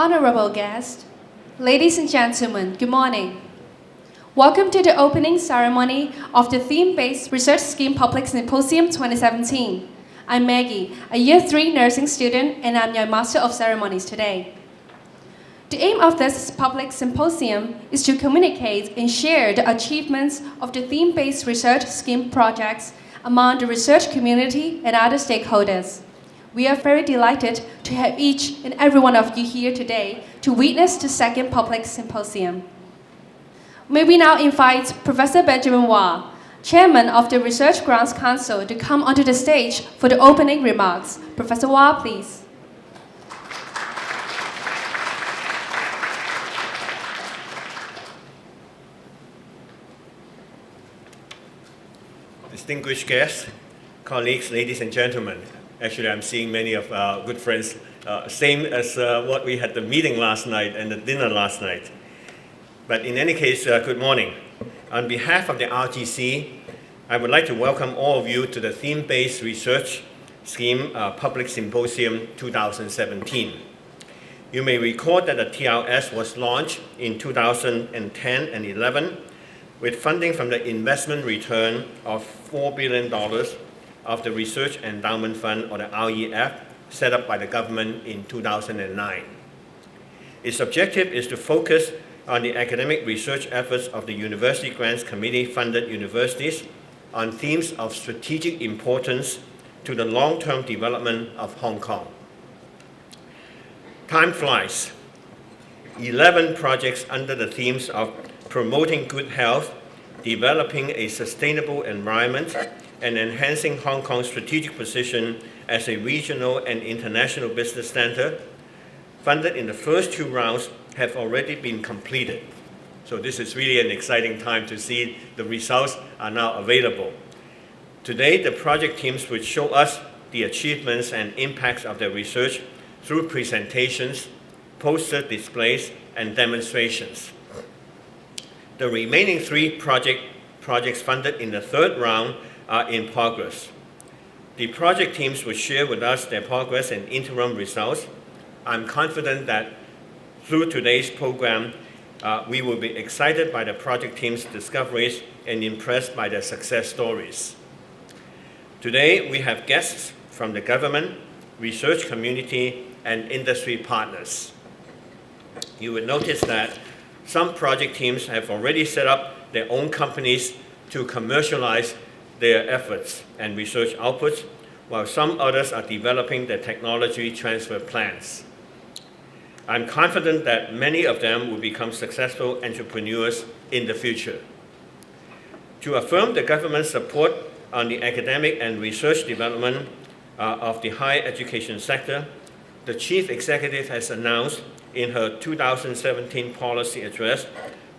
Honorable guests, ladies and gentlemen, good morning. Welcome to the opening ceremony of the Theme-Based Research Scheme Public Symposium 2017. I'm Maggie, a Year 3 nursing student, and I'm your Master of Ceremonies today. The aim of this public symposium is to communicate and share the achievements of the theme-based research scheme projects among the research community and other stakeholders. We are very delighted to have each and every one of you here today to witness the second public symposium. May we now invite Professor Benjamin Wah, Chairman of the Research Grants Council, to come onto the stage for the opening remarks. Professor Wah, please. Distinguished guests, colleagues, ladies and gentlemen. Actually, I'm seeing many of our good friends, same as what we had the meeting last night and the dinner last night. But in any case, good morning. On behalf of the RGC, I would like to welcome all of you to the Theme-Based Research Scheme Public Symposium 2017. You may recall that the TRS was launched in 2010 and 11 with funding from the investment return of $4 billion of the Research Endowment Fund, or the REF, set up by the government in 2009. Its objective is to focus on the academic research efforts of the University Grants Committee-funded universities on themes of strategic importance to the long-term development of Hong Kong. Time flies. 11 projects under the themes of promoting good health, developing a sustainable environment, and enhancing Hong Kong's strategic position as a regional and international business center, funded in the first 2 rounds, have already been completed. So this is really an exciting time to see the results are now available. Today, the project teams will show us the achievements and impacts of their research through presentations, poster displays, and demonstrations. The remaining 3 projects funded in the 3rd round are in progress. The project teams will share with us their progress and interim results. I'm confident that through today's program, we will be excited by the project team's discoveries and impressed by their success stories. Today, we have guests from the government, research community, and industry partners. You will notice that some project teams have already set up their own companies to commercialize their efforts and research outputs, while some others are developing their technology transfer plans. I'm confident that many of them will become successful entrepreneurs in the future. To affirm the government's support on the academic and research development of the higher education sector, the Chief Executive has announced in her 2017 policy address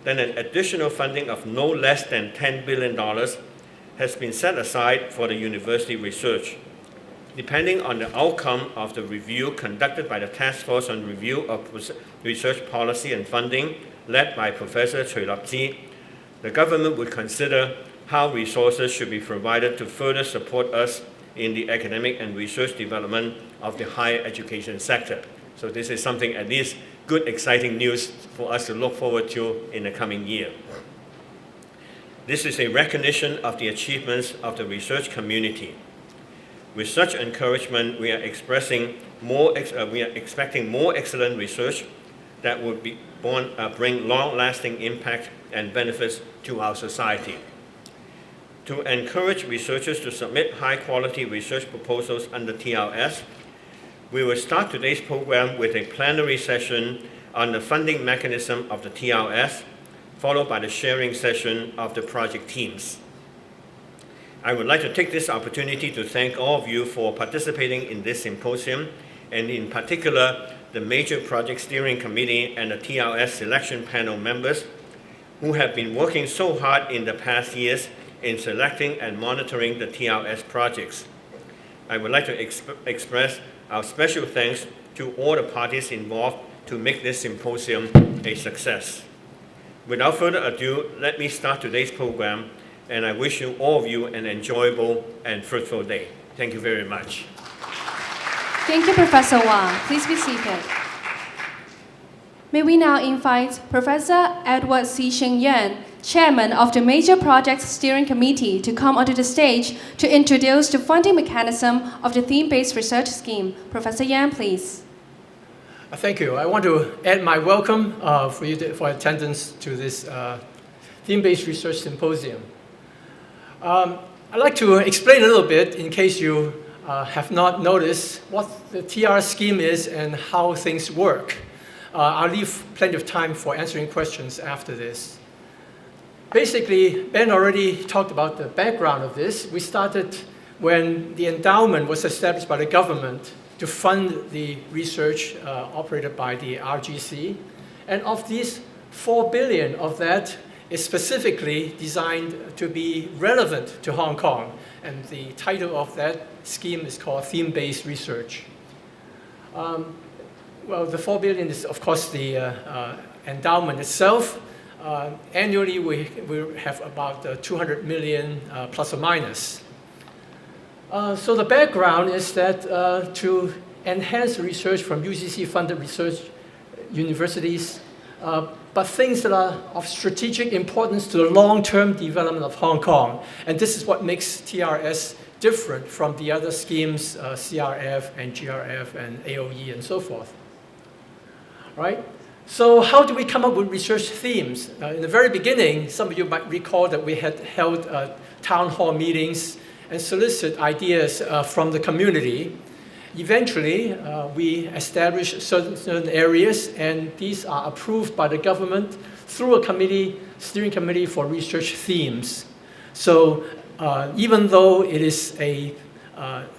that an additional funding of no less than $10 billion has been set aside for the university research. Depending on the outcome of the review conducted by the Task Force on Review of Research Policy and Funding, led by Professor Cui Lap-Chi, the government would consider how resources should be provided to further support us in the academic and research development of the higher education sector. So this is something, at least, good, exciting news for us to look forward to in the coming year. This is a recognition of the achievements of the research community. With such encouragement, we are expecting more excellent research that would bring long-lasting impact and benefits to our society. To encourage researchers to submit high-quality research proposals under TRS, we will start today's program with a plenary session on the funding mechanism of the TRS, followed by the sharing session of the project teams. I would like to take this opportunity to thank all of you for participating in this symposium, and in particular, the Major Project Steering Committee and the TRS Selection Panel members who have been working so hard in the past years in selecting and monitoring the TRS projects. I would like to express our special thanks to all the parties involved to make this symposium a success. Without further ado, let me start today's program, and I wish you all of you an enjoyable and fruitful day. Thank you very much. Thank you, Professor Wang. Please be seated. May we now invite Professor Edward Sze-shing Yeung, Chairman of the Major Projects Steering Committee, to come onto the stage to introduce the funding mechanism of the theme-based research scheme. Professor Yeung, please. Thank you. I want to add my welcome for attendance to this theme-based research symposium. I'd like to explain a little bit, in case you have not noticed, what the TRS scheme is and how things work. I'll leave plenty of time for answering questions after this. Basically, Ben already talked about the background of this. We started when the endowment was established by the government to fund the research operated by the RGC. And of these, 4 billion of that is specifically designed to be relevant to Hong Kong. And the title of that scheme is called Theme-Based Research. Well, the 4 billion is, of course, the endowment itself. Annually, we have about 200 million plus or minus. So the background is that to enhance research from UCC-funded research universities, but things that are of strategic importance to the long-term development of Hong Kong. And this is what makes TRS different from the other schemes, CRF and GRF and AOE and so forth. Right? So how do we come up with research themes? In the very beginning, some of you might recall that we had held town hall meetings and solicited ideas from the community. Eventually, we established certain areas, and these are approved by the government through a committee, steering committee for research themes. So even though it is a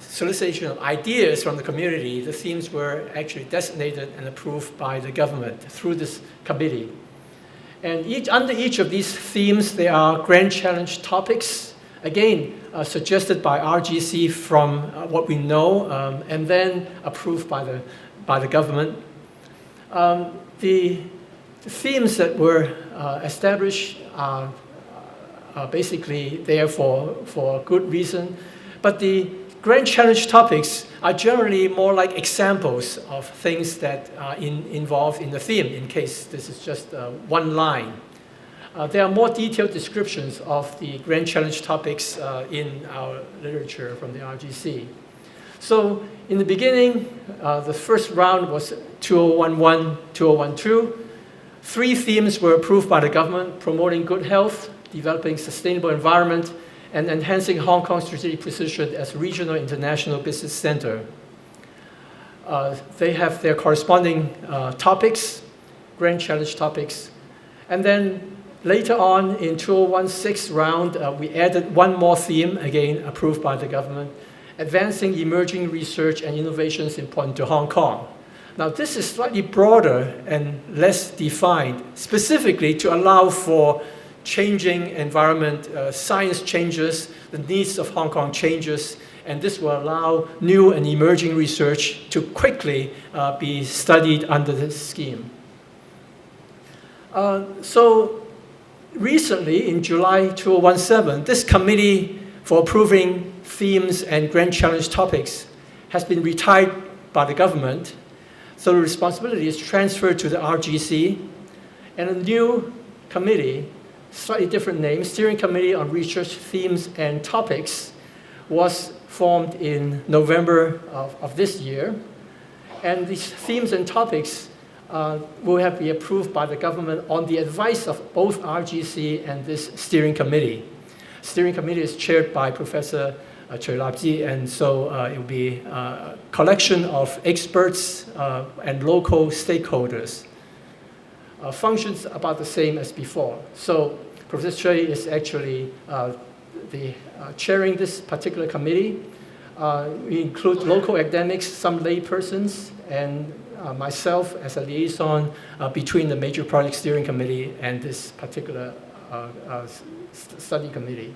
solicitation of ideas from the community, the themes were actually designated and approved by the government through this committee. And under each of these themes, there are grand challenge topics, again, suggested by RGC from what we know, and then approved by the government. The themes that were established are basically there for good reason, but the grand challenge topics are generally more like examples of things that are involved in the theme, in case this is just one line. There are more detailed descriptions of the grand challenge topics in our literature from the RGC. So in the beginning, the first round was 2011, 2012. 3 themes were approved by the government: promoting good health, developing sustainable environment, and enhancing Hong Kong's strategic position as a regional international business center. They have their corresponding topics, grand challenge topics. And then later on in 2016 round, we added one more theme, again approved by the government: advancing emerging research and innovations important to Hong Kong. Now this is slightly broader and less defined, specifically to allow for changing environment, science changes, the needs of Hong Kong changes, and this will allow new and emerging research to quickly be studied under this scheme. So recently, in July 2017, this committee for approving themes and grand challenge topics has been retired by the government, so the responsibility is transferred to the RGC, and a new committee, slightly different name, Steering Committee on Research Themes and Topics, was formed in November of this year. And these themes and topics will have to be approved by the government on the advice of both RGC and this Steering Committee. Steering Committee is chaired by Professor Chui Lap-ji, and so it will be a collection of experts and local stakeholders. Functions about the same as before. So Professor Chui is actually chairing this particular committee. We include local academics, some lay persons, and myself as a liaison between the Major Project Steering Committee and this particular study committee.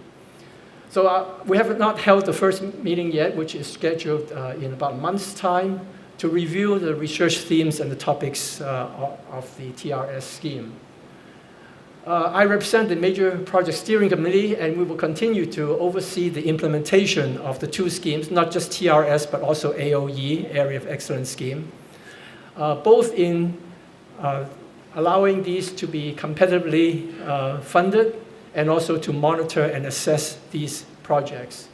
So we have not held the first meeting yet, which is scheduled in about a month's time, to review the research themes and the topics of the TRS scheme. I represent the Major Project Steering Committee, and we will continue to oversee the implementation of the 2 schemes, not just TRS, but also AOE, Area of Excellence scheme, both in allowing these to be competitively funded and also to monitor and assess these projects.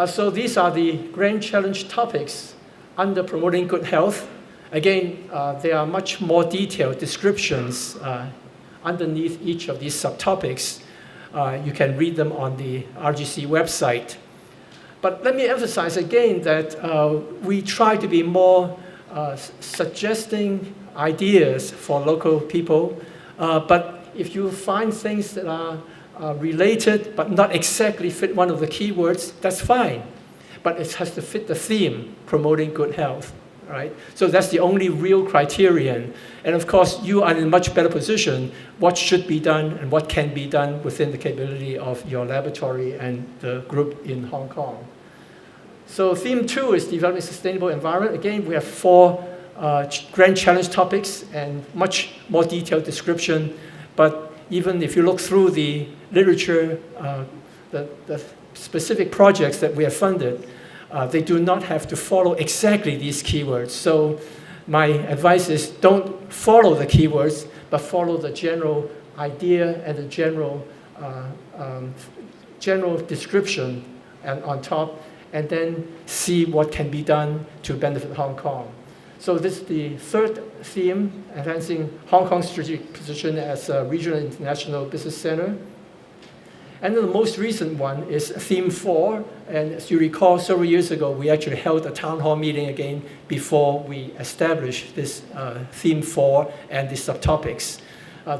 So these are the grand challenge topics under promoting good health. Again, there are much more detailed descriptions underneath each of these subtopics. You can read them on the RGC website. But let me emphasize again that we try to be more suggesting ideas for local people. But if you find things that are related but not exactly fit one of the keywords, that's fine. But it has to fit the theme, promoting good health. Right? So that's the only real criterion. And of course, you are in a much better position what should be done and what can be done within the capability of your laboratory and the group in Hong Kong. So theme 2 is developing a sustainable environment. Again, we have 4 grand challenge topics and much more detailed description. But even if you look through the literature, the specific projects that we have funded, they do not have to follow exactly these keywords. So my advice is don't follow the keywords, but follow the general idea and the general description and on top, and then see what can be done to benefit Hong Kong. So this is the 3rd theme, enhancing Hong Kong's strategic position as a regional international business center. And then the most recent one is theme 4. And as you recall, several years ago, we actually held a town hall meeting again before we established this theme 4 and the subtopics.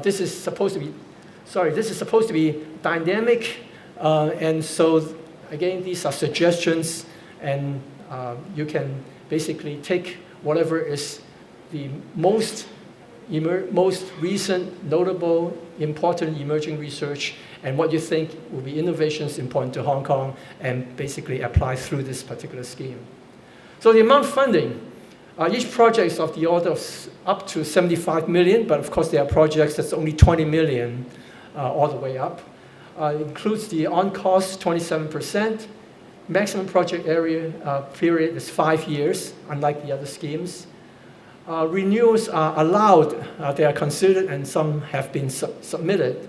This is supposed to be dynamic. And so, again, these are suggestions, and you can basically take whatever is the most recent, notable, important emerging research and what you think will be innovations important to Hong Kong and basically apply through this particular scheme. So the amount of funding, each project is of the order of up to 75 million, but of course there are projects that's only 20 million all the way up. It includes the on-cost 27%. Maximum project area period is 5 years, unlike the other schemes. Renewals are allowed, they are considered, and some have been submitted.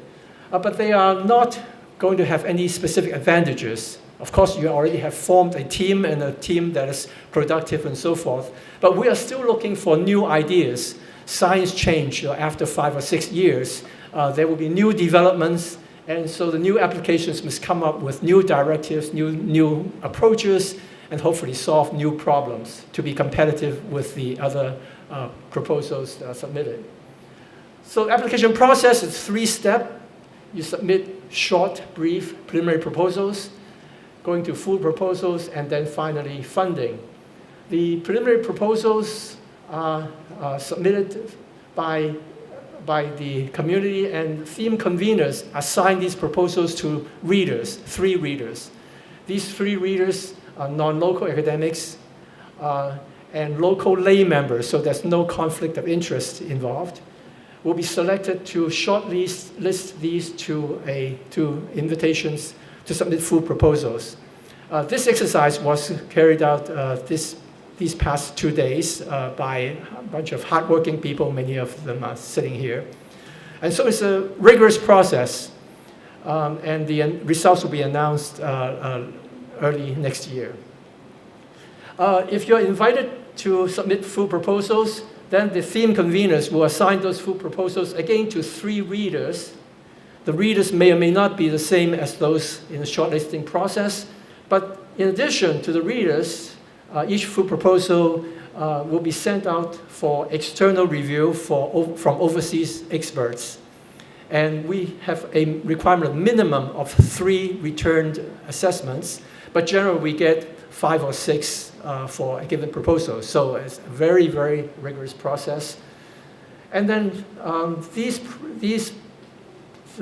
But they are not going to have any specific advantages. Of course, you already have formed a team and a team that is productive and so forth. But we are still looking for new ideas. Science change after 5 or 6 years. There will be new developments. And so the new applications must come up with new directives, new approaches, and hopefully solve new problems to be competitive with the other proposals that are submitted. So the application process is 3-step. You submit short, brief, preliminary proposals, going to full proposals, and then finally funding. The preliminary proposals are submitted by the community, and theme conveners assign these proposals to readers, 3 readers. These 3 readers are non-local academics and local lay members, so there's no conflict of interest involved. Will be selected to list these to invitations to submit full proposals. This exercise was carried out these past 2 days by a bunch of hardworking people. Many of them are sitting here. And so it's a rigorous process, and the results will be announced early next year. If you're invited to submit full proposals, then the theme conveners will assign those full proposals again to 3 readers. The readers may or may not be the same as those in the shortlisting process, but in addition to the readers, each full proposal will be sent out for external review from overseas experts. And we have a requirement of minimum of 3 returned assessments, but generally we get 5 or 6 for a given proposal. So it's a very, very rigorous process. And then the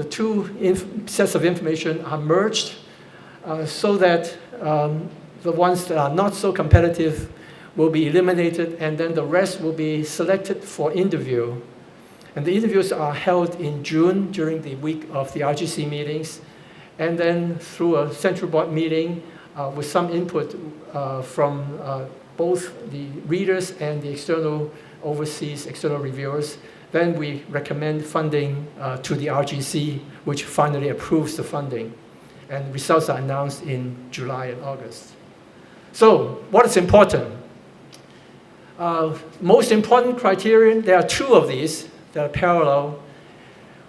2 sets of information are merged so that the ones that are not so competitive will be eliminated, and then the rest will be selected for interview. And the interviews are held in June during the week of the RGC meetings, and then through a central board meeting with some input from both the readers and the external reviewers, Then we recommend funding to the RGC, which finally approves the funding. And results are announced in July and August. So what is important? Most important criterion, there are two of these that are parallel.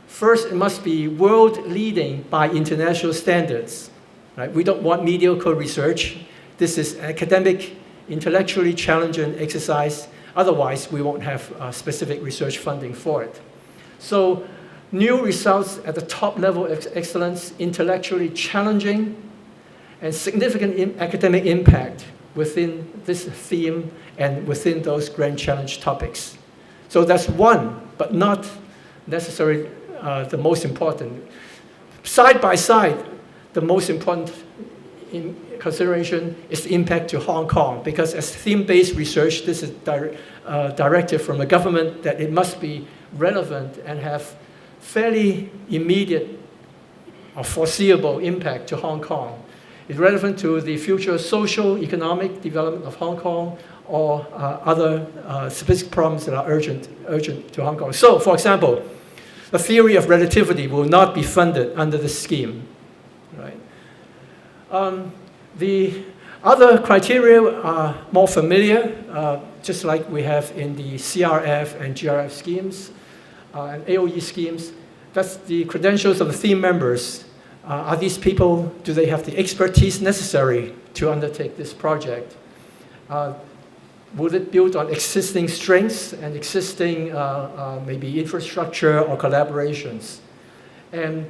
First, it must be world-leading by international standards. Right? We don't want mediocre research. This is academic, intellectually challenging exercise. Otherwise, we won't have specific research funding for it. So new results at the top level of excellence, intellectually challenging, and significant academic impact within this theme and within those grand challenge topics. So that's one, but not necessarily the most important. Side by side, the most important consideration is the impact to Hong Kong, because as theme-based research, this is directive from the government that it must be relevant and have fairly immediate or foreseeable impact to Hong Kong. It's relevant to the future social, economic development of Hong Kong or other specific problems that are urgent to Hong Kong. So, for example, the theory of relativity will not be funded under this scheme. Right? The other criteria are more familiar, just like we have in the CRF and GRF schemes and AOE schemes. That's the credentials of the theme members. Are these people, do they have the expertise necessary to undertake this project? Will it build on existing strengths and existing maybe infrastructure or collaborations? And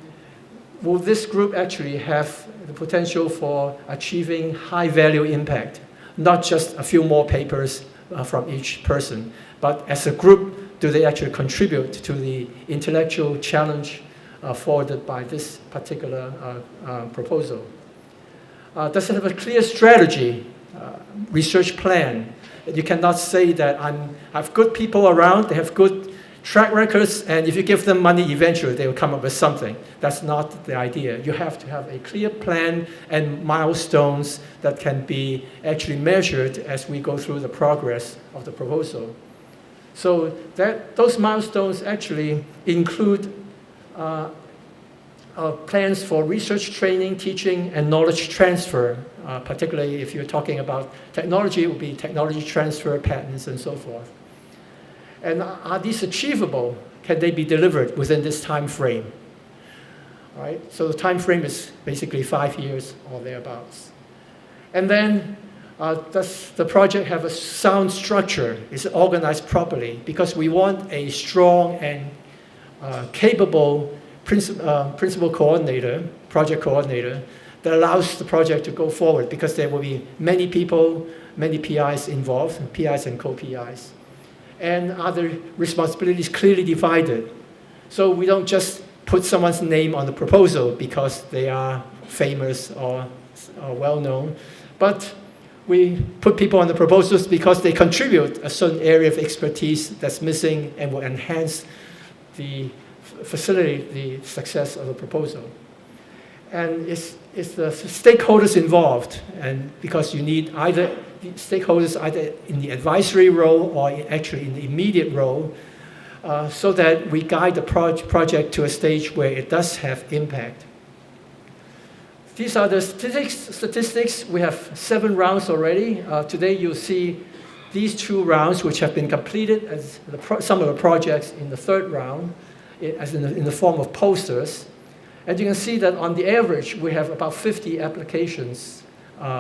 will this group actually have the potential for achieving high value impact? Not just a few more papers from each person, but as a group, do they actually contribute to the intellectual challenge forwarded by this particular proposal? Does it have a clear strategy, research plan? You cannot say that I have good people around, they have good track records, and if you give them money, eventually they will come up with something. That's not the idea. You have to have a clear plan and milestones that can be actually measured as we go through the progress of the proposal. So those milestones actually include plans for research training, teaching, and knowledge transfer. Particularly if you're talking about technology, it would be technology transfer, patents, and so forth. And are these achievable? Can they be delivered within this time frame? All right? So the time frame is basically 5 years or thereabouts. And then does the project have a sound structure? Is it organized properly? Because we want a strong and capable principal coordinator, project coordinator, that allows the project to go forward, because there will be many people, many PIs involved, PIs and co-PIs. And are the responsibilities clearly divided? So we don't just put someone's name on the proposal because they are famous or well-known, but we put people on the proposals because they contribute a certain area of expertise that's missing and will enhance facilitate the success of the proposal. And it's the stakeholders involved, and because you need either the stakeholders either in the advisory role or actually in the immediate role, so that we guide the project to a stage where it does have impact. These are the statistics. We have 7 rounds already. Today you'll see these 2 rounds, which have been completed as some of the projects in the 3rd round, as in the form of posters. And you can see that on the average, we have about 50 applications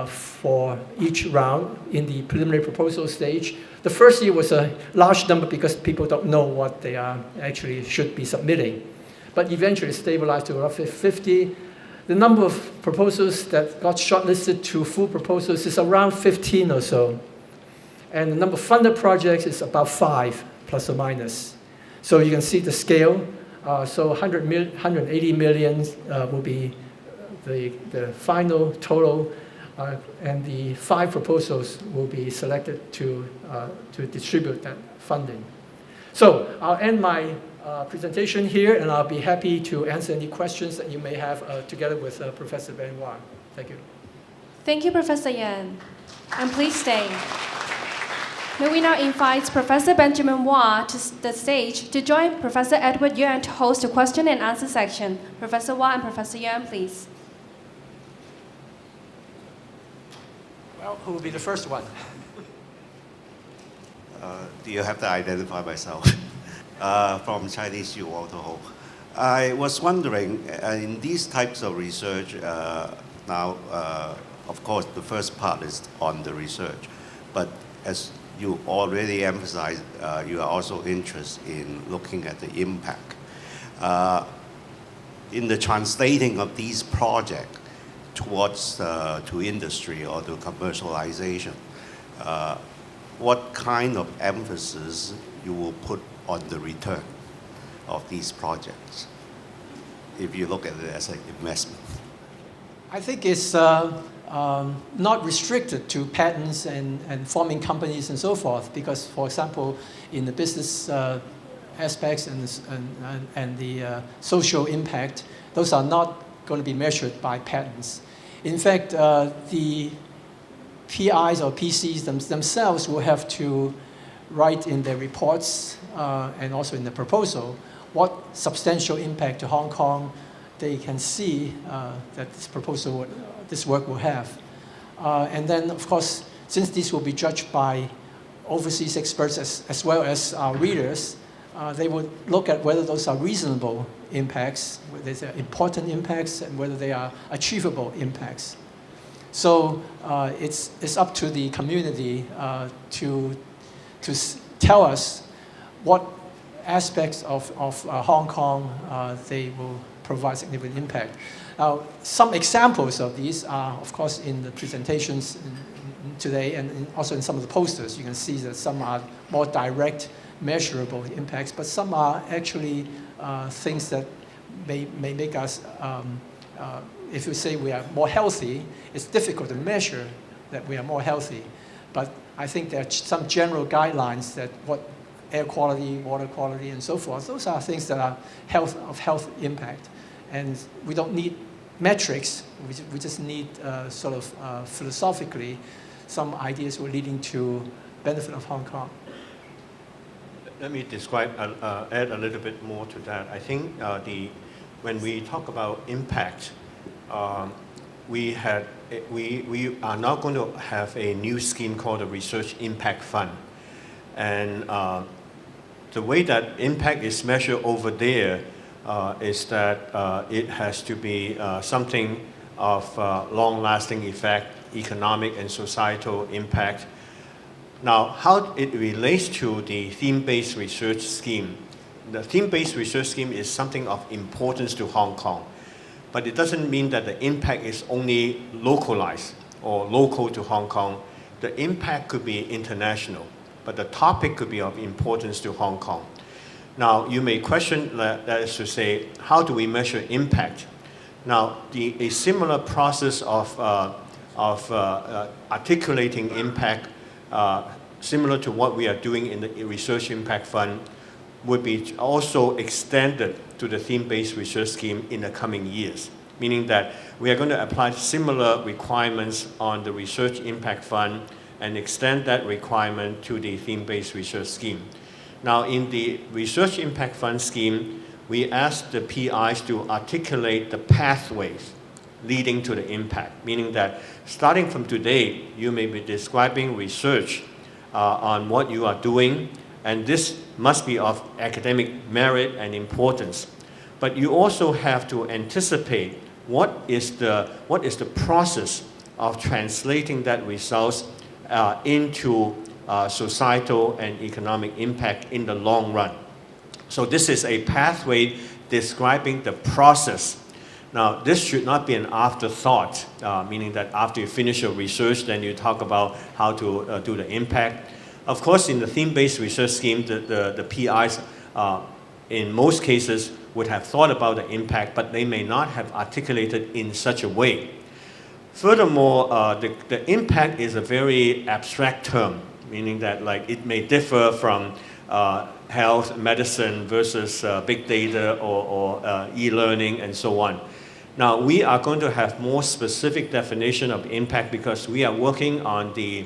for each round in the preliminary proposal stage. The first year was a large number because people don't know what they actually should be submitting. But eventually it stabilized to roughly 50. The number of proposals that got shortlisted to full proposals is around 15 or so. And the number of funded projects is about 5, plus or minus. So you can see the scale. So 180 million will be the final total, and the 5 proposals will be selected to distribute that funding. So I'll end my presentation here, and I'll be happy to answer any questions that you may have together with Professor Benoit. Thank you. Thank you, Professor Yeung. And please stay. May we now invite Professor Benjamin Wah to the stage to join Professor Edward Yeung to host the question and answer section. Professor Wah and Professor Yeung, please. Well, who will be the first one? Do you have to identify myself? From Chinese Yu Wang Ho. I was wondering, in these types of research, now, of course, the first part is on the research, but as you already emphasized, you are also interested in looking at the impact. In the translating of these projects towards to industry or to commercialization, what kind of emphasis you will put on the return of these projects if you look at it as an investment? I think it's not restricted to patents and forming companies and so forth, because, for example, in the business aspects and the social impact, those are not going to be measured by patents. In fact, the PIs or PCs themselves will have to write in their reports and also in the proposal what substantial impact to Hong Kong they can see that this work will have. And then, of course, since these will be judged by overseas experts as well as our readers, they would look at whether those are reasonable impacts, whether they are important impacts, and whether they are achievable impacts. So it's up to the community to tell us what aspects of Hong Kong they will provide significant impact. Now, some examples of these are, of course, in the presentations today and also in some of the posters. You can see that some are more direct, measurable impacts, but some are actually things that may make us, if you say we are more healthy, it's difficult to measure that we are more healthy. But I think there are some general guidelines that what air quality, water quality, and so forth, those are things that are of health impact. And we don't need metrics, we just need sort of philosophically some ideas were leading to benefit of Hong Kong. Let me add a little bit more to that. I think when we talk about impact, we are now going to have a new scheme called the Research Impact Fund. And the way that impact is measured over there is that it has to be something of long-lasting effect, economic and societal impact. Now, how it relates to the theme-based research scheme. The theme-based research scheme is something of importance to Hong Kong, but it doesn't mean that the impact is only localized or local to Hong Kong. The impact could be international, but the topic could be of importance to Hong Kong. Now, you may question that is to say, how do we measure impact? Now, a similar process of articulating impact, similar to what we are doing in the Research Impact Fund, would be also extended to the theme-based research scheme in the coming years, meaning that we are going to apply similar requirements on the Research Impact Fund and extend that requirement to the theme-based research scheme. Now, in the Research Impact Fund scheme, we ask the PIs to articulate the pathways leading to the impact, meaning that starting from today, you may be describing research on what you are doing, and this must be of academic merit and importance. But you also have to anticipate what is the process of translating that results into societal and economic impact in the long run. So this is a pathway describing the process. Now, this should not be an afterthought, meaning that after you finish your research, then you talk about how to do the impact. Of course, in the theme-based research scheme, the PIs, in most cases, would have thought about the impact, but they may not have articulated in such a way. Furthermore, the impact is a very abstract term, meaning that it may differ from health, medicine versus big data or e-learning and so on. Now, we are going to have more specific definition of impact because we are working on the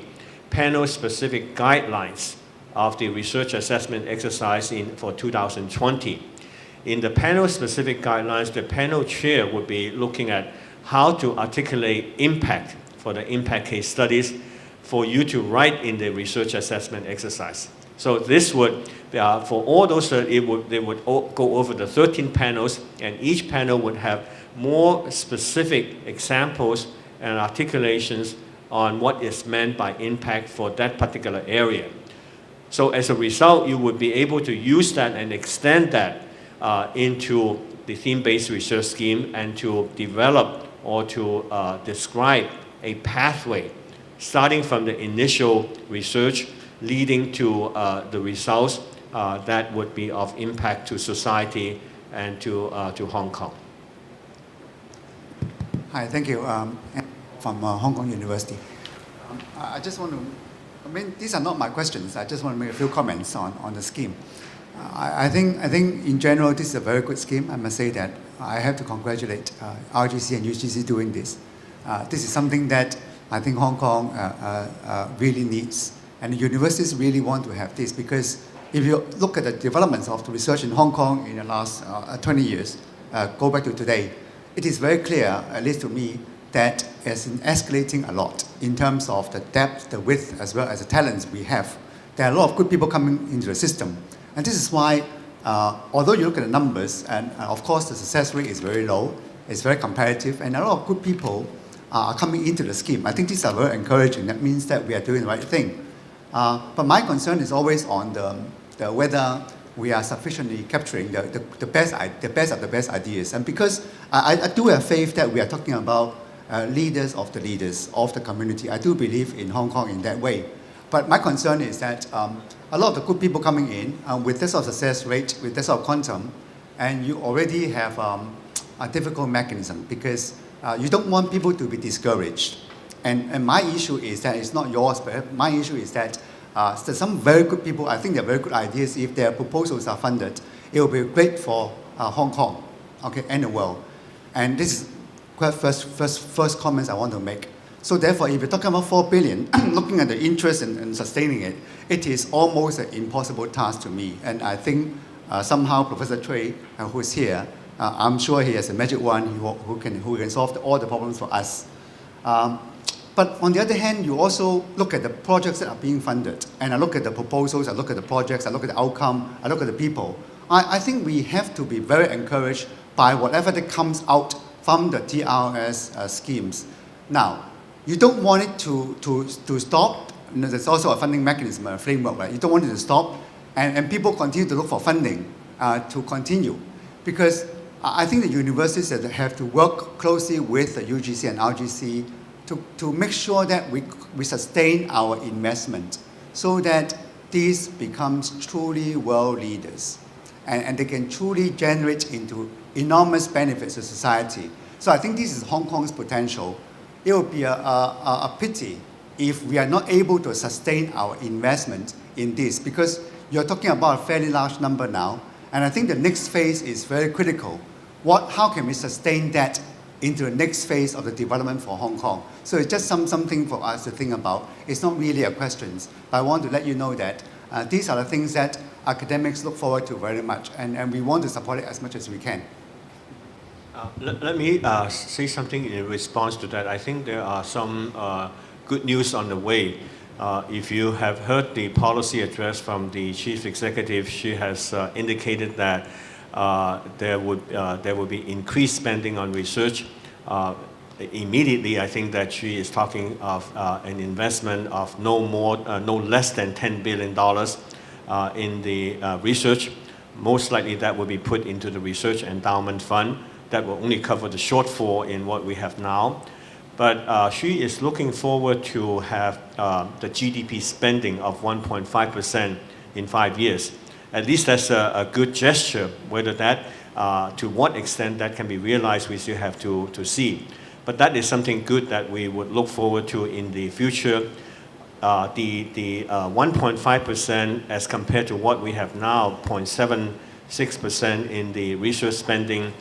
panel-specific guidelines of the research assessment exercise for 2020. In the panel-specific guidelines, the panel chair would be looking at how to articulate impact for the impact case studies for you to write in the research assessment exercise. So this would, for all those, they would all go over the 13 panels, and each panel would have more specific examples and articulations on what is meant by impact for that particular area. So as a result, you would be able to use that and extend that into the theme-based research scheme and to develop or to describe a pathway starting from the initial research leading to the results that would be of impact to society and to Hong Kong. Hi, thank you. From Hong Kong University. I just want to, these are not my questions. I just want to make a few comments on the scheme. I think in general, this is a very good scheme. I must say that I have to congratulate RGC and UGC doing this. This is something that I think Hong Kong really needs. And the universities really want to have this, because if you look at the developments of the research in Hong Kong in the last 20 years, go back to today, it is very clear, at least to me, that it's escalating a lot in terms of the depth, the width, as well as the talents we have. There are a lot of good people coming into the system. And this is why, although you look at the numbers, and of course the success rate is very low, it's very competitive, and a lot of good people are coming into the scheme. I think these are very encouraging. That means that we are doing the right thing. But my concern is always on the whether we are sufficiently capturing the best of the best ideas. And because I do have faith that we are talking about leaders of the community. I do believe in Hong Kong in that way. But my concern is that a lot of the good people coming in with this sort of success rate, with this sort of quantum, and you already have a difficult mechanism, because you don't want people to be discouraged. And my issue is that it's not yours, but my issue is that there's some very good people, I think they're very good ideas. If their proposals are funded, it will be great for Hong Kong, okay, and the world. And this is quite first comments I want to make. So therefore, if you're talking about 4 billion, looking at the interest in sustaining it, it is almost an impossible task to me. And I think somehow Professor Cui, who's here, I'm sure he has a magic wand who can solve all the problems for us. But on the other hand, you also look at the projects that are being funded, and I look at the proposals, I look at the projects, I look at the outcome, I look at the people. I think we have to be very encouraged by whatever that comes out from the TRS schemes. Now, you don't want it to stop. You know, there's also a funding mechanism, a framework, right? You don't want it to stop, and people continue to look for funding to continue. Because I think the universities have to work closely with the UGC and RGC to make sure that we sustain our investment so that these becomes truly world leaders and they can truly generate into enormous benefits to society. So I think this is Hong Kong's potential. It would be a pity if we are not able to sustain our investment in this, because you're talking about a fairly large number now, and I think the next phase is very critical. How can we sustain that into the next phase of the development for Hong Kong? So it's just something for us to think about. It's not really a question, but I want to let you know that these are the things that academics look forward to very much, and we want to support it as much as we can. Let me say something in response to that. I think there are some good news on the way. If you have heard the policy address from the chief executive, she has indicated that there will be increased spending on research. Immediately, I think that she is talking of an investment of no less than $10 billion in the research. Most likely that will be put into the research endowment fund. That will only cover the shortfall in what we have now. But she is looking forward to have the GDP spending of 1.5% in 5 years. At least that's a good gesture. Whether that, to what extent that can be realized, we still have to see. But that is something good that we would look forward to in the future. The 1.5% as compared to what we have now, 0.76% in the research spending,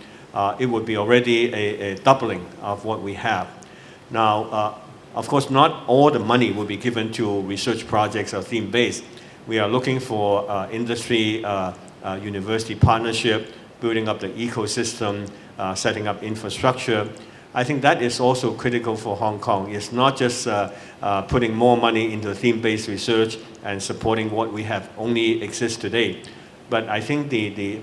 it would be already a doubling of what we have. Now, Of course, not all the money will be given to research projects or theme-based. We are looking for industry, university partnership, building up the ecosystem, setting up infrastructure. I think that is also critical for Hong Kong. It's not just putting more money into theme-based research and supporting what we have only exists today. But I think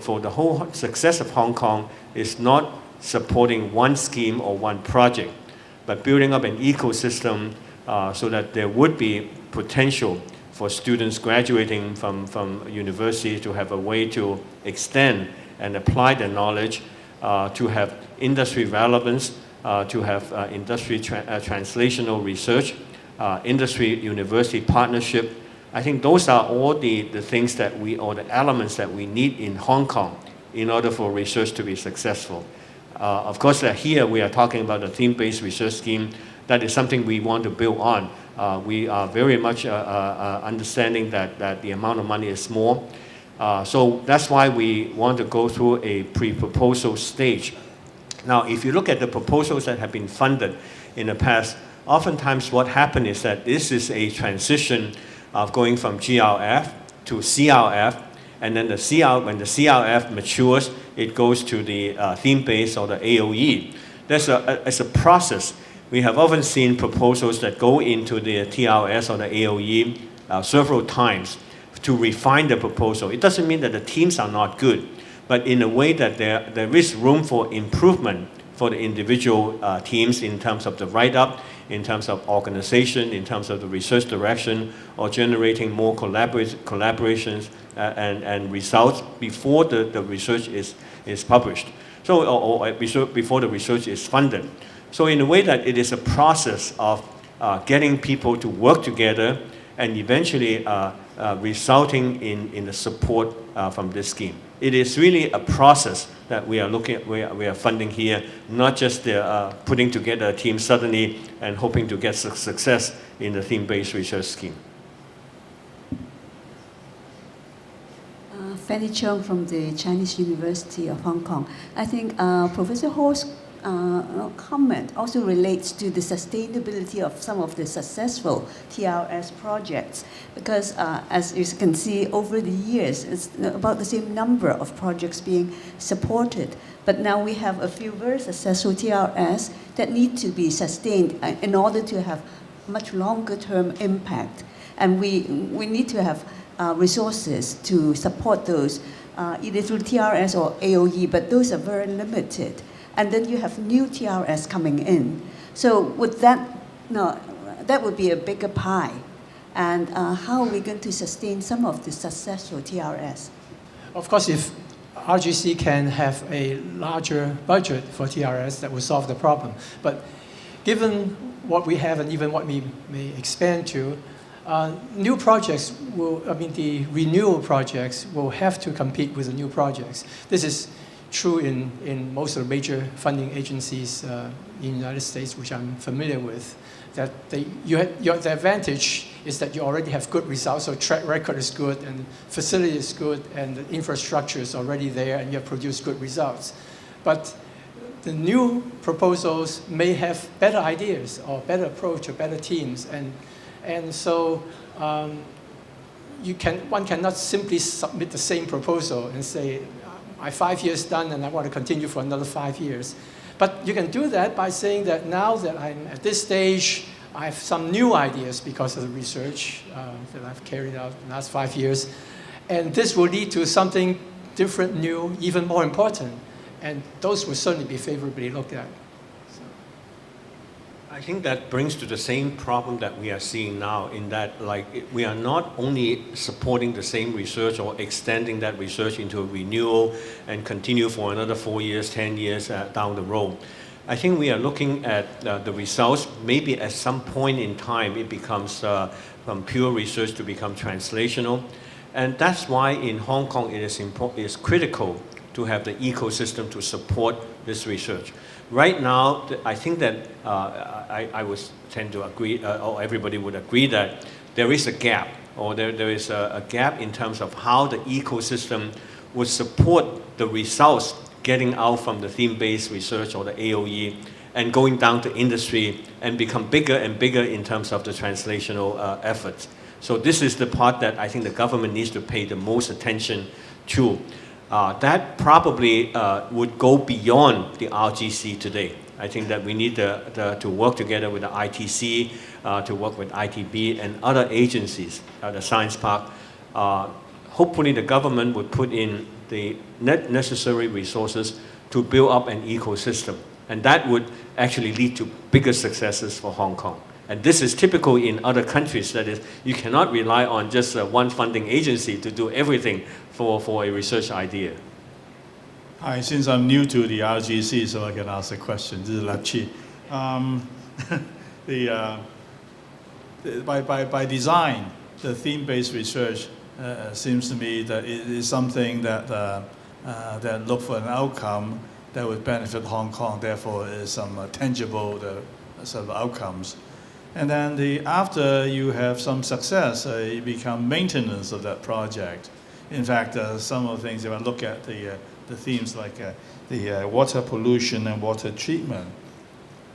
for the whole success of Hong Kong is not supporting one scheme or one project, but building up an ecosystem so that there would be potential for students graduating from university to have a way to extend and apply their knowledge, to have industry relevance, to have industry translational research, industry-university partnership. I think those are all the things that or the elements that we need in Hong Kong in order for research to be successful. Of course, here we are talking about a theme-based research scheme. That is something we want to build on. We are very much understanding that the amount of money is small. So that's why we want to go through a pre-proposal stage. Now, if you look at the proposals that have been funded in the past, oftentimes what happened is that this is a transition of going from GRF to CRF, and then when the CRF matures, it goes to the theme-based or the AOE. It's a process. We have often seen proposals that go into the TRS or the AOE several times to refine the proposal. It doesn't mean that the teams are not good, but in a way that there is room for improvement for the individual teams in terms of the write-up, in terms of organization, in terms of the research direction, or generating more collaborations and results before the research is published. So, or before the research is funded. So in a way that it is a process of getting people to work together and eventually resulting in the support from this scheme. It is really a process that we are looking at, we are funding here, not just putting together a team suddenly and hoping to get success in the theme-based research scheme. Fanny Cheung from the Chinese University of Hong Kong. I think Professor Ho's comment also relates to the sustainability of some of the successful TRS projects, because as you can see over the years, it's about the same number of projects being supported. But now we have a few very successful TRS that need to be sustained in order to have much longer term impact. And we need to have resources to support those, either through TRS or AOE, but those are very limited. And then you have new TRS coming in. So with that, that would be a bigger pie. And how are we going to sustain some of the successful TRS? Of course, if RGC can have a larger budget for TRS, that will solve the problem. But given what we have and even what we may expand to, new projects the renewal projects will have to compete with the new projects. This is true in most of the major funding agencies in the United States, which I'm familiar with, that the advantage is that you already have good results, so track record is good, and facility is good, and the infrastructure is already there, and you have produced good results. But the new proposals may have better ideas, or better approach, or better teams, and so one cannot simply submit the same proposal and say, my 5 years done and I want to continue for another 5 years. But you can do that by saying that now that I'm at this stage, I have some new ideas because of the research that I've carried out in the last 5 years. And this will lead to something different, new, even more important. And those will certainly be favorably looked at. I think that brings to the same problem that we are seeing now, in that we are not only supporting the same research or extending that research into a renewal and continue for another 4 years, 10 years down the road. I think we are looking at the results. Maybe at some point in time it becomes from pure research to become translational. And that's why in Hong Kong it is critical to have the ecosystem to support this research. Right now, I think that I would tend to agree, or everybody would agree, that there is a gap, or there is a gap in terms of how the ecosystem would support the results getting out from the theme-based research or the AOE and going down to industry and become bigger and bigger in terms of the translational efforts. So this is the part that I think the government needs to pay the most attention to. That probably would go beyond the RGC today. I think that we need to work together with the ITC, to work with ITB and other agencies, the Science Park. Hopefully the government would put in the necessary resources to build up an ecosystem. And that would actually lead to bigger successes for Hong Kong. And this is typical in other countries, that is, you cannot rely on just one funding agency to do everything for a research idea. Hi, since I'm new to the RGC, so I can ask a question. This is Lap Chi. By design, the theme-based research seems to me that it is something that look for an outcome that would benefit Hong Kong, therefore is some tangible sort of outcomes. And then after you have some success, it becomes maintenance of that project. In fact, some of the things, if I look at the themes like the water pollution and water treatment,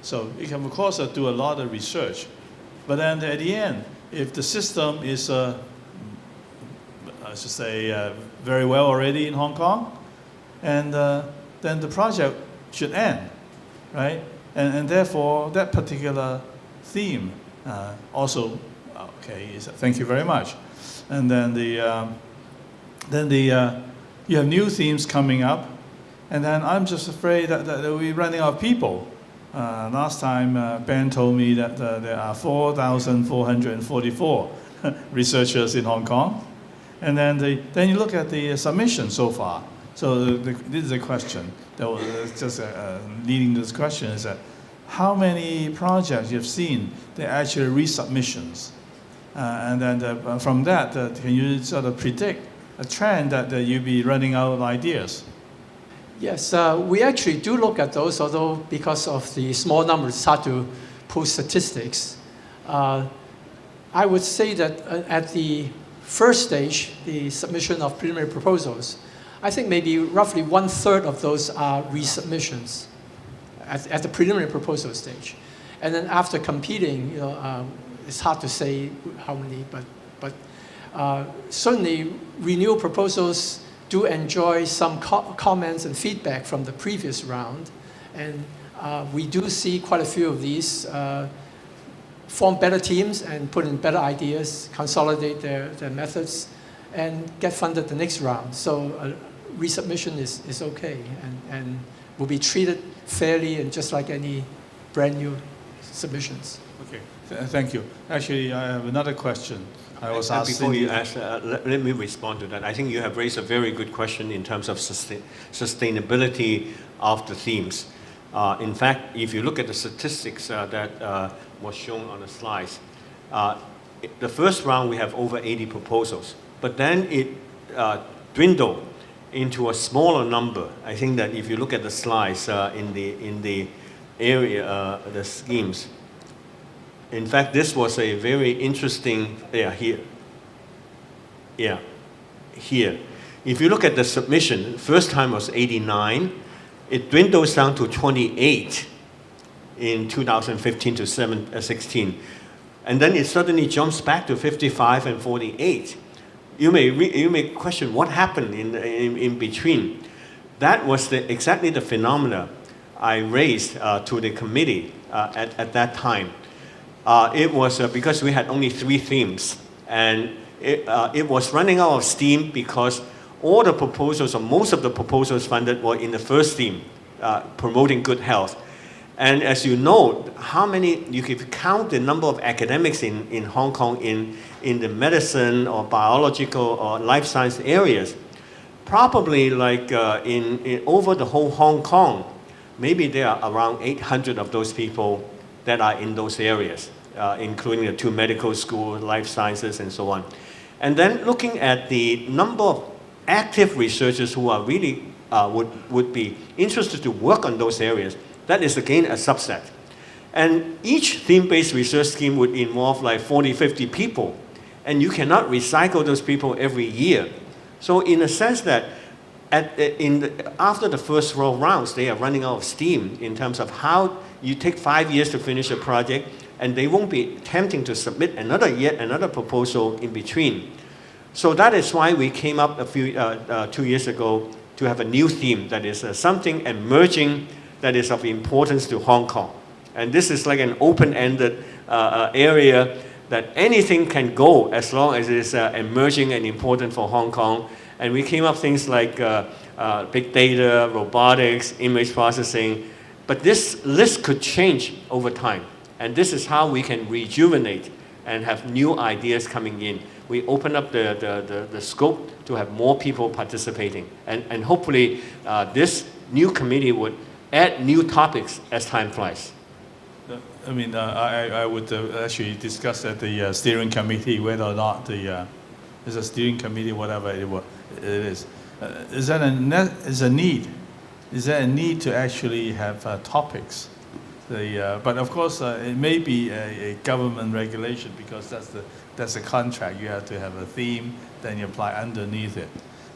so you can of course do a lot of research, but then at the end, if the system is, I should say, very well already in Hong Kong, and then the project should end, right? And therefore, that particular theme also, okay, thank you very much. And then you have new themes coming up, and then I'm just afraid that we're running out of people. Last time, Ben told me that there are 4,444 researchers in Hong Kong. And then you look at the submission so far. So this is a question that was just leading to this question, is that how many projects you've seen that actually resubmissions? And then from that, can you sort of predict a trend that you'll be running out of ideas? Yes, we actually do look at those, although because of the small numbers, it's hard to post statistics. I would say that at the first stage, the submission of preliminary proposals, I think maybe roughly 1/3 of those are resubmissions at the preliminary proposal stage. And then after competing, it's hard to say how many, but certainly renewal proposals do enjoy some comments and feedback from the previous round. And we do see quite a few of these form better teams and put in better ideas, consolidate their methods, and get funded the next round. So resubmission is okay and will be treated fairly and just like any brand new submissions. Okay, thank you. Actually, I have another question. I was asking. Before you ask, let me respond to that. I think you have raised a very good question in terms of sustainability of the themes. In fact, if you look at the statistics that was shown on the slides, the first round we have over 80 proposals, but then it dwindled into a smaller number. I think that if you look at the slides in the area, the schemes. In fact, this was a very interesting, here. If you look at the submission, first time was 89. It dwindles down to 28 in 2015 to 16. And then it suddenly jumps back to 55 and 48. You may question what happened in between. That was exactly the phenomena I raised to the committee at that time. It was because we had only 3 themes, and it was running out of steam because all the proposals, or most of the proposals funded, were in the first theme, promoting good health. And as you know, you can count the number of academics in Hong Kong in the medicine or biological or life science areas. Probably like in over the whole Hong Kong, maybe there are around 800 of those people that are in those areas, including the 2 medical schools, life sciences, and so on. And then looking at the number of active researchers who are really would be interested to work on those areas, that is again a subset. And each theme-based research scheme would involve like 40, 50 people, and you cannot recycle those people every year. So in a sense that after the first rounds, they are running out of steam in terms of how you take 5 years to finish a project, and they won't be attempting to submit yet another proposal in between. So that is why we came up 2 years ago to have a new theme that is something emerging that is of importance to Hong Kong. And this is like an open-ended area that anything can go as long as it is emerging and important for Hong Kong. And we came up things like big data, robotics, image processing. But this list could change over time. And this is how we can rejuvenate and have new ideas coming in. We open up the scope to have more people participating. And hopefully this new committee would add new topics as time flies. I mean, I would actually discuss at the steering committee whether or not there's a steering committee, whatever it is. Is there a need? Is there a need to actually have topics? But of course, it may be a government regulation because that's a contract. You have to have a theme, then you apply underneath it.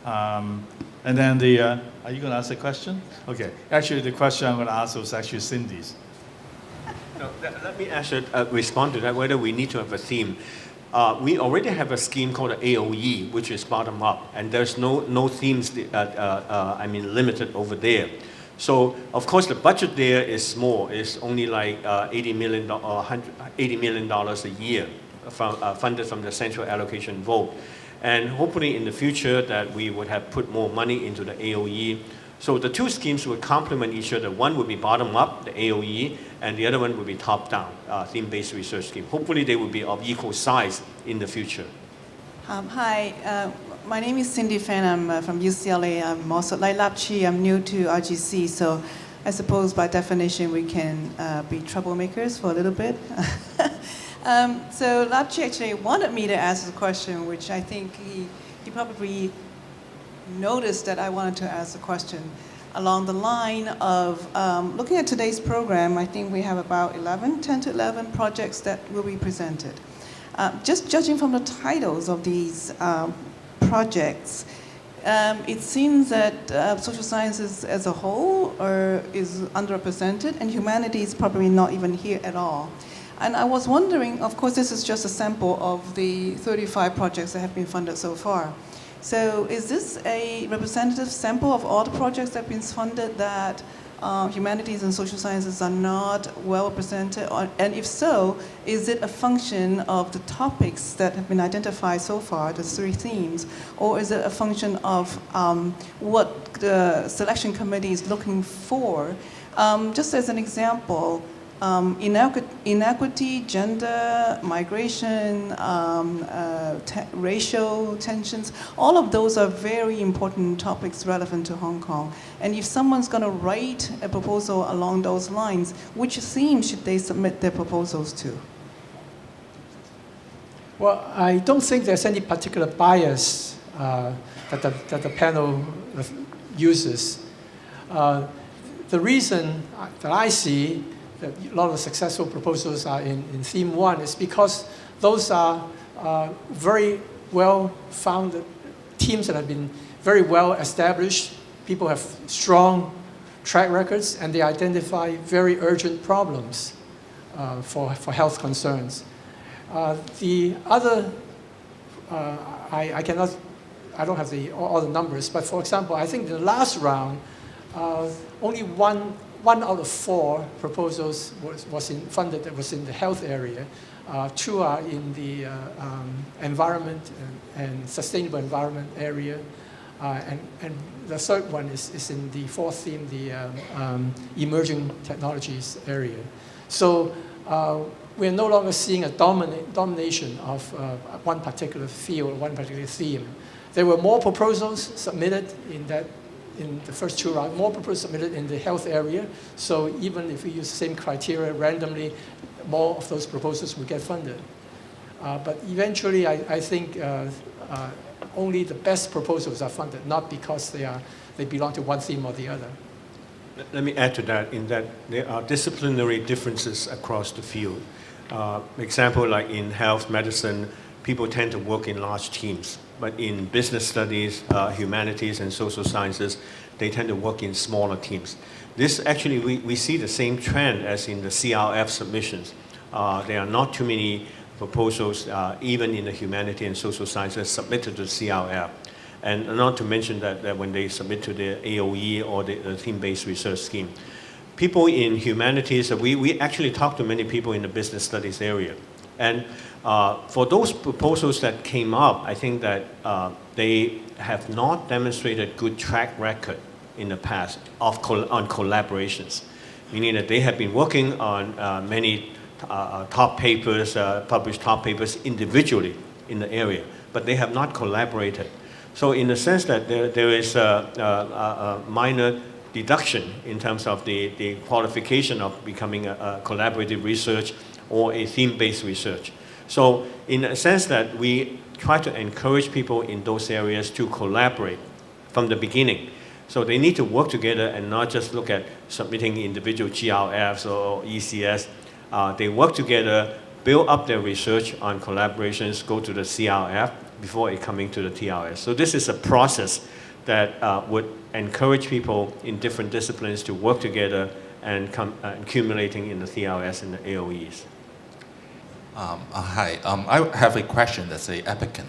And then are you going to ask a question? Okay. Actually, the question I'm going to ask was actually Cindy's. No, let me actually respond to that, whether we need to have a theme. We already have a scheme called the AOE, which is bottom up, and there's no themes, limited over there. So, of course, the budget there is small. It's only like $80 million a year funded from the central allocation vote. And hopefully in the future that we would have put more money into the AOE. So the two schemes would complement each other. One would be bottom up, the AOE, and the other one would be top down, theme-based research scheme. Hopefully they would be of equal size in the future. Hi, my name is Cindy Fan. I'm from UCLA. I'm also, like Lap Chi, I'm new to RGC, so I suppose by definition we can be troublemakers for a little bit. So Lap Chi actually wanted me to ask a question, which I think he probably noticed that I wanted to ask a question along the line of looking at today's program. I think we have about 10 to 11 projects that will be presented. Just judging from the titles of these projects, it seems that social sciences as a whole is underrepresented, and humanities probably not even here at all. And I was wondering, of course, this is just a sample of the 35 projects that have been funded so far. So is this a representative sample of all the projects that have been funded that humanities and social sciences are not well represented? And if so, is it a function of the topics that have been identified so far, the 3 themes, or is it a function of what the selection committee is looking for? Just as an example, inequity, gender, migration, racial tensions, all of those are very important topics relevant to Hong Kong. And if someone's going to write a proposal along those lines, which theme should they submit their proposals to? Well, I don't think there's any particular bias that the panel uses. The reason that I see that a lot of successful proposals are in theme 1 is because those are very well-founded teams that have been very well established. People have strong track records, and they identify very urgent problems for health concerns. The other, I don't have all the numbers, but for example, I think the last round, only one out of 4 proposals was funded that was in the health area. 2 are in the environment and sustainable environment area. And the third one is in the 4th theme, the emerging technologies area. So we're no longer seeing a domination of one particular field, one particular theme. There were more proposals submitted in the first 2 rounds, more proposals submitted in the health area. So even if we use the same criteria randomly, more of those proposals will get funded. But eventually, I think only the best proposals are funded, not because they belong to one theme or the other. Let me add to that, in that there are disciplinary differences across the field. Example, like in health medicine, people tend to work in large teams. But in business studies, humanities, and social sciences, they tend to work in smaller teams. This actually, we see the same trend as in the CRF submissions. There are not too many proposals, even in the humanities and social sciences, submitted to CRF. And not to mention that when they submit to the AOE or the theme-based research scheme. People in humanities, we actually talk to many people in the business studies area. And for those proposals that came up, I think that they have not demonstrated good track record in the past on collaborations, meaning that they have been working on many top papers, published top papers individually in the area, but they have not collaborated. So in the sense that there is a minor deduction in terms of the qualification of becoming a collaborative research or a theme-based research. So in a sense that we try to encourage people in those areas to collaborate from the beginning. So they need to work together and not just look at submitting individual GRFs or ECS. They work together, build up their research on collaborations, go to the CRF before it coming to the TRS. So this is a process that would encourage people in different disciplines to work together and accumulating in the TRS and the AOEs. Hi, I have a question that's an applicant.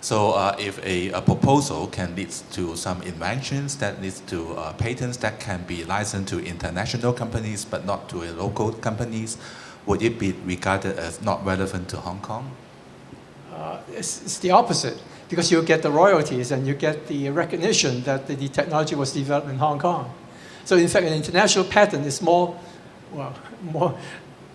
So if a proposal can lead to some inventions that leads to patents that can be licensed to international companies but not to local companies, would it be regarded as not relevant to Hong Kong? It's the opposite, because you get the royalties and you get the recognition that the technology was developed in Hong Kong. So in fact, an international patent is more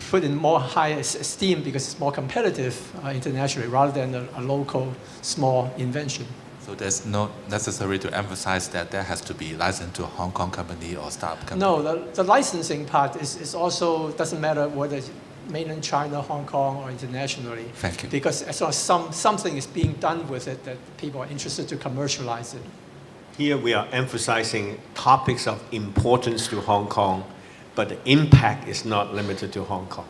put in more high esteem because it's more competitive internationally rather than a local small invention. So there's not necessary to emphasize that there has to be licensed to a Hong Kong company or startup company? No, the licensing part is also, doesn't matter whether it's mainland China, Hong Kong, or internationally. Thank you. Because as long as something is being done with it that people are interested to commercialize it. Here we are emphasizing topics of importance to Hong Kong, but the impact is not limited to Hong Kong.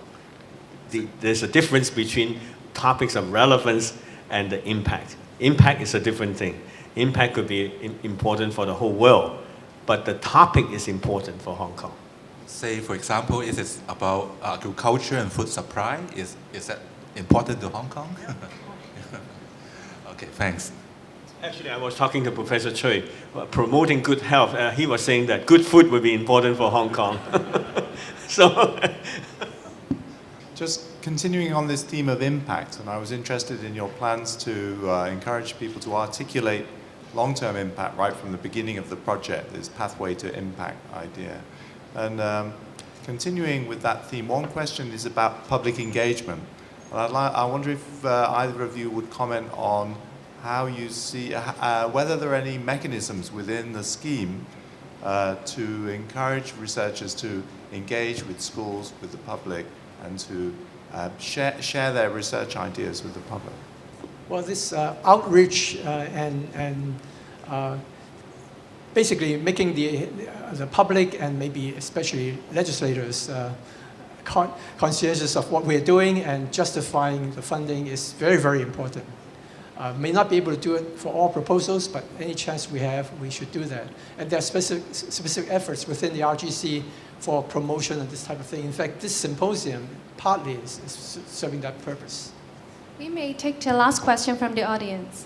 There's a difference between topics of relevance and the impact. Impact is a different thing. Impact could be important for the whole world, but the topic is important for Hong Kong. Say, for example, if it's about agriculture and food supply, is that important to Hong Kong? Okay, thanks. Actually, I was talking to Professor Choi, promoting good health. He was saying that good food would be important for Hong Kong. So, just continuing on this theme of impact, and I was interested in your plans to encourage people to articulate long-term impact right from the beginning of the project, this pathway to impact idea. And continuing with that theme, one question is about public engagement. And I wonder if either of you would comment on how you see, whether there are any mechanisms within the scheme to encourage researchers to engage with schools, with the public, and to share their research ideas with the public. Well, this outreach and basically making the public and maybe especially legislators conscientious of what we're doing and justifying the funding is very, very important. May not be able to do it for all proposals, but any chance we have, we should do that. And there are specific efforts within the RGC for promotion of this type of thing. In fact, this symposium partly is serving that purpose. We may take the last question from the audience.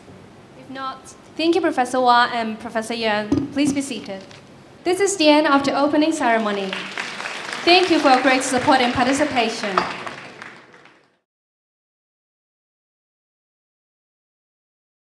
If not, thank you, Professor Wah and Professor Yeung. Please be seated. This is the end of the opening ceremony. Thank you for your great support and participation.